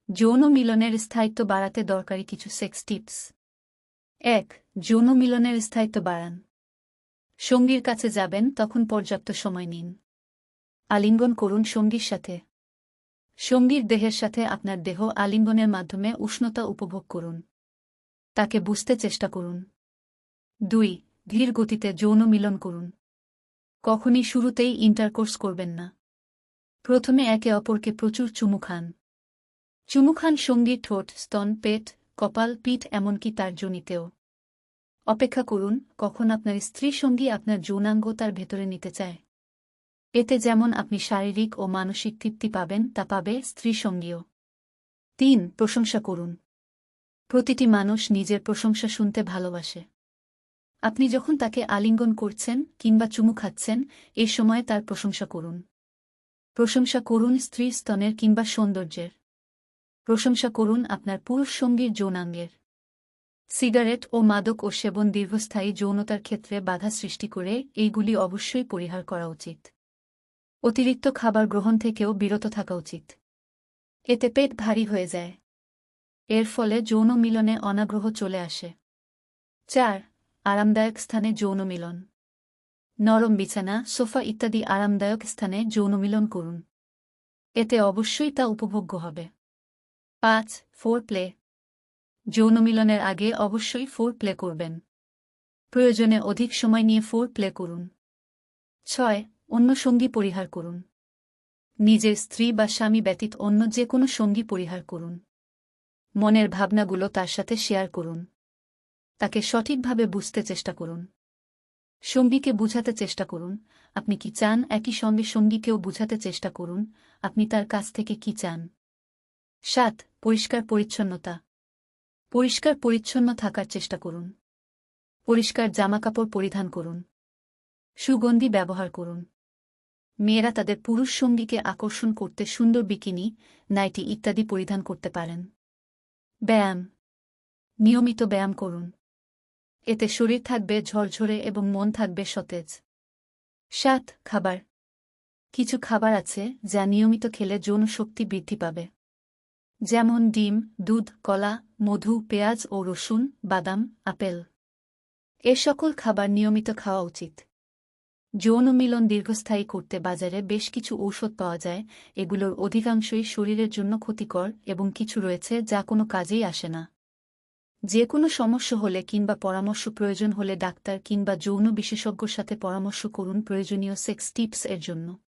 যৌন মিলনের স্থায়িত্ব বাড়াতে দরকারি কিছু সেক্স টিপস। ১. যৌন মিলনের স্থায়িত্ব বাড়ান। সঙ্গীর কাছে যাবেন তখন পর্যাপ্ত সময় নিন। আলিঙ্গন করুন সঙ্গীর সাথে। সঙ্গীর দেহের সাথে আপনার দেহ আলিঙ্গনের মাধ্যমে উষ্ণতা উপভোগ করুন। তাকে বুঝতে চেষ্টা করুন। ২. ধীর গতিতে যৌন মিলন করুন। কখনই শুরুতেই ইন্টারকোর্স করবেন না। প্রথমে একে অপরকে প্রচুর চুমু খান। চুমু খান সঙ্গীর ঠোঁট, স্তন, পেট, কপাল, পিঠ, এমনকি তার যোনিতেও। অপেক্ষা করুন কখন আপনার স্ত্রী সঙ্গী আপনার যৌনাঙ্গ তার ভেতরে নিতে চায়। এতে যেমন আপনি শারীরিক ও মানসিক তৃপ্তি পাবেন, তা পাবে স্ত্রী সঙ্গীও। ৩. প্রশংসা করুন। প্রতিটি মানুষ নিজের প্রশংসা শুনতে ভালোবাসে। আপনি যখন তাকে আলিঙ্গন করছেন কিংবা চুমু খাচ্ছেন, এ সময়ে তার প্রশংসা করুন। প্রশংসা করুন স্ত্রীর স্তনের কিংবা সৌন্দর্যের। প্রশংসা করুন আপনার পুরুষ সঙ্গীর যৌনাঙ্গের। সিগারেট ও মাদক ও সেবন দীর্ঘস্থায়ী যৌনতার ক্ষেত্রে বাধা সৃষ্টি করে, এইগুলি অবশ্যই পরিহার করা উচিত। অতিরিক্ত খাবার গ্রহণ থেকেও বিরত থাকা উচিত। এতে পেট ভারী হয়ে যায়। এর ফলে যৌন মিলনে অনাগ্রহ চলে আসে। ৪. আরামদায়ক স্থানে যৌন মিলন। নরম বিছানা, সোফা ইত্যাদি আরামদায়ক স্থানে যৌন মিলন করুন। এতে অবশ্যই তা উপভোগ্য হবে। ৫. Four play. যৌন মিলনের আগে অবশ্যই ফোর প্লে করবেন। প্রয়োজনে অধিক সময় নিয়ে ফোর প্লে করুন। ৬. অন্য সঙ্গী পরিহার করুন। নিজের স্ত্রী বা স্বামী ব্যতীত অন্য যে কোনো সঙ্গী পরিহার করুন। মনের ভাবনাগুলো তার সাথে শেয়ার করুন। তাকে সঠিকভাবে বুঝতে চেষ্টা করুন। সঙ্গীকে বুঝাতে চেষ্টা করুন আপনি কি চান, একই সঙ্গে সঙ্গীকেও বুঝাতে চেষ্টা করুন আপনি তার কাছ থেকে কি চান। ৭. পরিষ্কার পরিচ্ছন্নতা। পরিষ্কার পরিচ্ছন্ন থাকার চেষ্টা করুন। পরিষ্কার জামাকাপড় পরিধান করুন। সুগন্ধি ব্যবহার করুন। মেয়েরা তাদের পুরুষ সঙ্গীকে আকর্ষণ করতে সুন্দর বিকিনি, নাইটি ইত্যাদি পরিধান করতে পারেন। ব্যায়াম। নিয়মিত ব্যায়াম করুন। এতে শরীর থাকবে ঝরঝরে এবং মন থাকবে সতেজ। ৭. খাবার। কিছু খাবার আছে যা নিয়মিত খেলে যৌন শক্তি বৃদ্ধি পাবে। যেমন ডিম, দুধ, কলা, মধু, পেঁয়াজ ও রসুন, বাদাম, আপেল। এ সকল খাবার নিয়মিত খাওয়া উচিত। যৌন মিলন দীর্ঘস্থায়ী করতে বাজারে বেশ কিছু ঔষধ পাওয়া যায়। এগুলোর অধিকাংশই শরীরের জন্য ক্ষতিকর এবং কিছু রয়েছে যা কোনো কাজেই আসে না। যে কোনো সমস্যা হলে কিংবা পরামর্শ প্রয়োজন হলে ডাক্তার কিংবা যৌন বিশেষজ্ঞর সাথে পরামর্শ করুন প্রয়োজনীয় সেক্স টিপস এর জন্য।